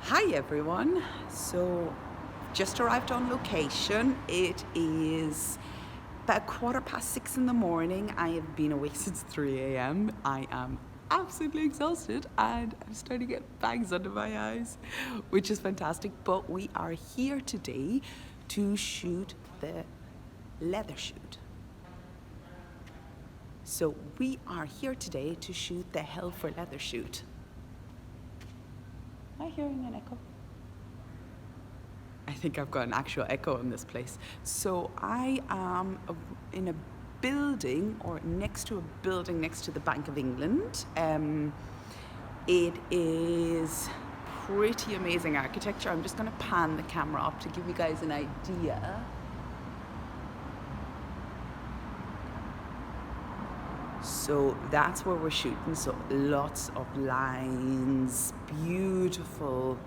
Hi everyone. So just arrived on location. It is about 6:15 in the morning. I have been awake since 3 a.m. I am absolutely exhausted and I'm starting to get bags under my eyes, which is fantastic. But we are here today to shoot the leather shoot. So we are here today to shoot the Hell for Leather shoot. Am I hearing an echo? I think I've got an actual echo in this place. So I am in a building or next to a building next to the Bank of England. It is pretty amazing architecture. I'm just going to pan the camera up to give you guys an idea. So that's where we're shooting. So lots of lines, beautiful,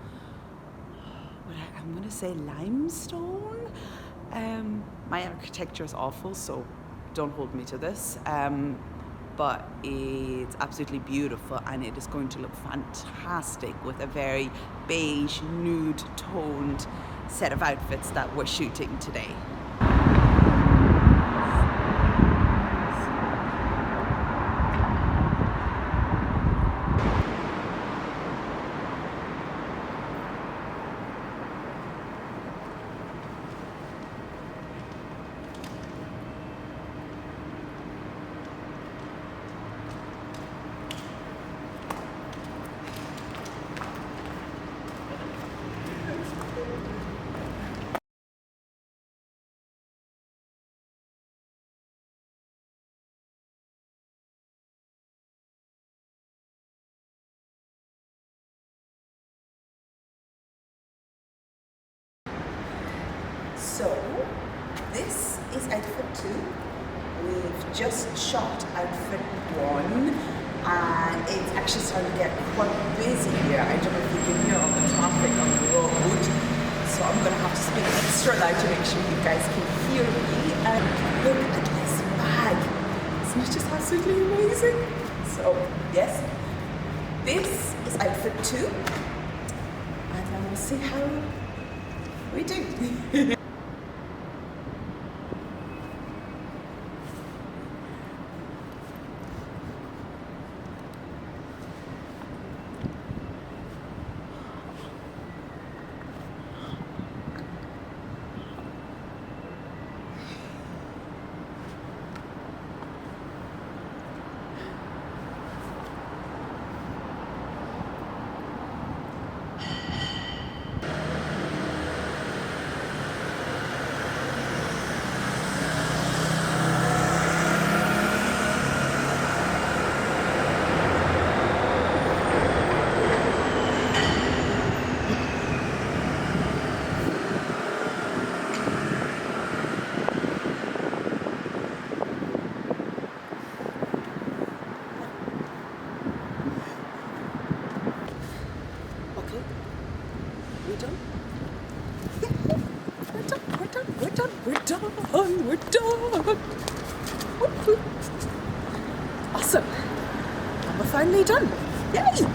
I'm going to say limestone. My architecture is awful, so don't hold me to this. But it's absolutely beautiful and it is going to look fantastic with a very beige, nude toned set of outfits that we're shooting today. So this is outfit 2. We've just shot outfit 1 and it's actually starting to get quite busy here. I don't know if you can hear all the traffic on the road. So I'm going to have to speak extra loud to make sure you guys can hear me. And look at this bag. Isn't it just absolutely amazing? So yes, this is outfit 2. And then we'll see how we do. We're done. Woo-hoo. Awesome. And we're finally done. Yay!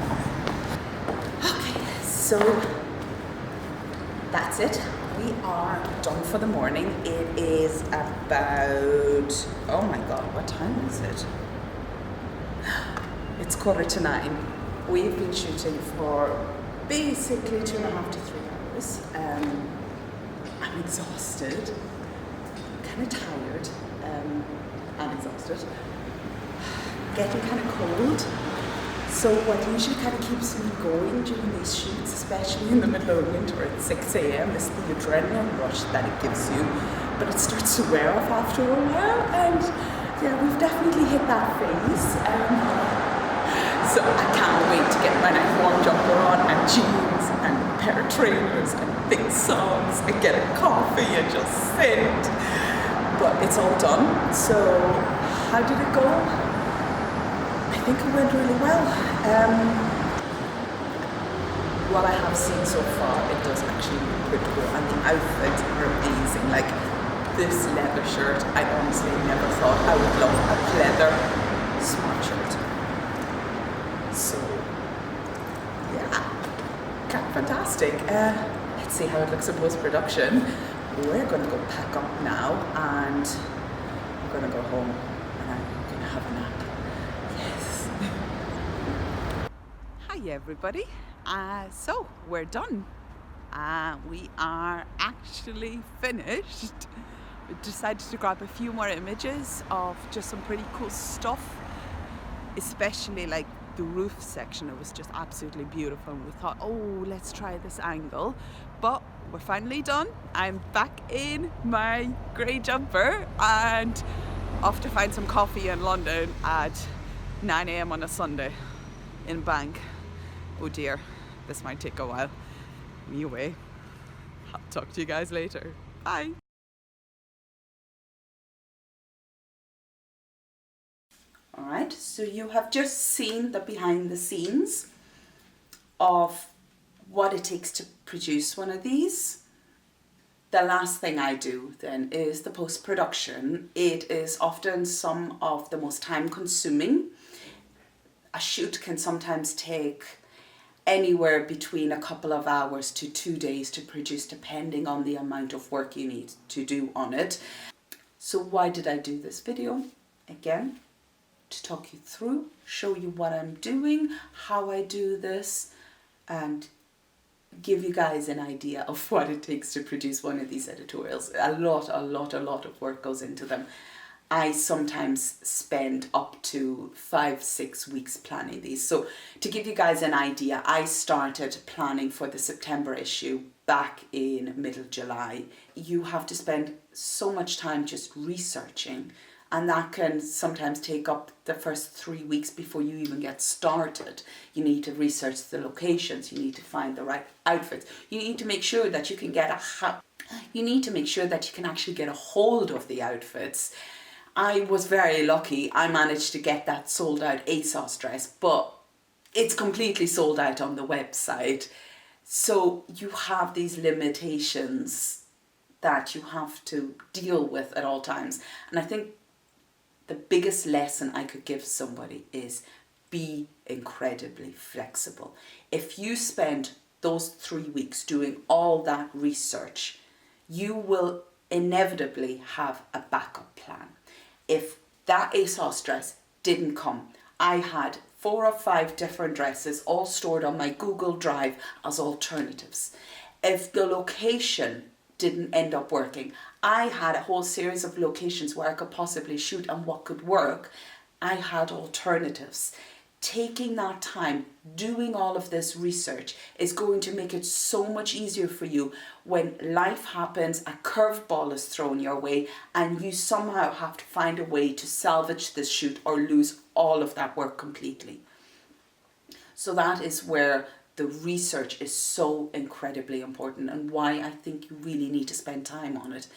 Okay, so that's it. We are done for the morning. It is about, oh my God, what time is it? It's 8:45. We've been shooting for basically 2.5 to 3 hours. I'm exhausted. Kind of tired and exhausted, getting kind of cold. So what usually kind of keeps me going during these shoots, especially in the middle of winter at 6 a.m, is the adrenaline rush that it gives you, but it starts to wear off after a while, and yeah, we've definitely hit that phase. So I can't wait to get my nice warm jumper on and jeans and a pair of trainers and thick socks and get a coffee and just sit. But it's all done. So how did it go? I think it went really well. What I have seen so far, it does actually look pretty cool, and the outfits are amazing. Like this leather shirt, I honestly never thought I would love a leather smart shirt. So yeah, kind of fantastic. fantastic. Let's see how it looks in post-production. We're going to go pack up now and we're going to go home and I'm going to have a nap. Yes. Hi everybody. So we're done. We are actually finished. We decided to grab a few more images of just some pretty cool stuff, especially like the roof section. It was just absolutely beautiful and we thought, oh, let's try this angle. But we're finally done. I'm back in my grey jumper and off to find some coffee in London at 9 a.m. on a Sunday in Bank. Oh dear, this might take a while. Anyway, I'll talk to you guys later. Bye. Alright, so you have just seen the behind the scenes of what it takes to produce one of these. The last thing I do then is the post-production. It is often some of the most time consuming. A shoot can sometimes take anywhere between a couple of hours to 2 days to produce, depending on the amount of work you need to do on it. So why did I do this video? Again, to talk you through, show you what I'm doing, how I do this, and give you guys an idea of what it takes to produce one of these editorials. A lot of work goes into them. I sometimes spend up to 5-6 weeks planning these. So to give you guys an idea, I started planning for the September issue back in middle July. You have to spend so much time just researching, and that can sometimes take up the first 3 weeks before you even get started. You need to research the locations, you need to find the right outfits, you need to make sure that you can actually get a hold of the outfits. I was very lucky. I managed to get that sold out ASOS dress, but it's completely sold out on the website. So you have these limitations that you have to deal with at all times. And I think the biggest lesson I could give somebody is be incredibly flexible. If you spend those 3 weeks doing all that research, you will inevitably have a backup plan. If that ASOS dress didn't come, I had 4 or 5 different dresses all stored on my Google Drive as alternatives. If the location didn't end up working, I had a whole series of locations where I could possibly shoot and what could work. I had alternatives. Taking that time, doing all of this research is going to make it so much easier for you when life happens, a curveball is thrown your way, and you somehow have to find a way to salvage this shoot or lose all of that work completely. So that is where the research is so incredibly important and why I think you really need to spend time on it.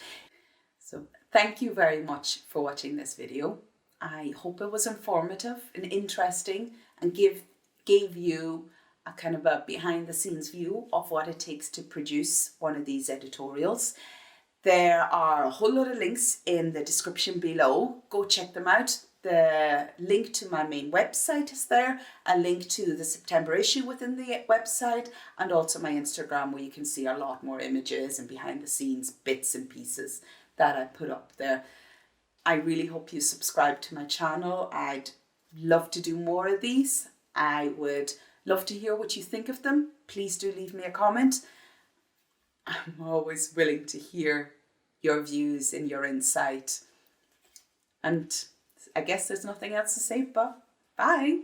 So thank you very much for watching this video. I hope it was informative and interesting and gave you a kind of a behind the scenes view of what it takes to produce one of these editorials. There are a whole lot of links in the description below. Go check them out. The link to my main website is there, a link to the September issue within the website, and also my Instagram, where you can see a lot more images and behind the scenes bits and pieces that I put up there. I really hope you subscribe to my channel. I'd love to do more of these. I would love to hear what you think of them. Please do leave me a comment. I'm always willing to hear your views and your insight. And I guess there's nothing else to say but bye.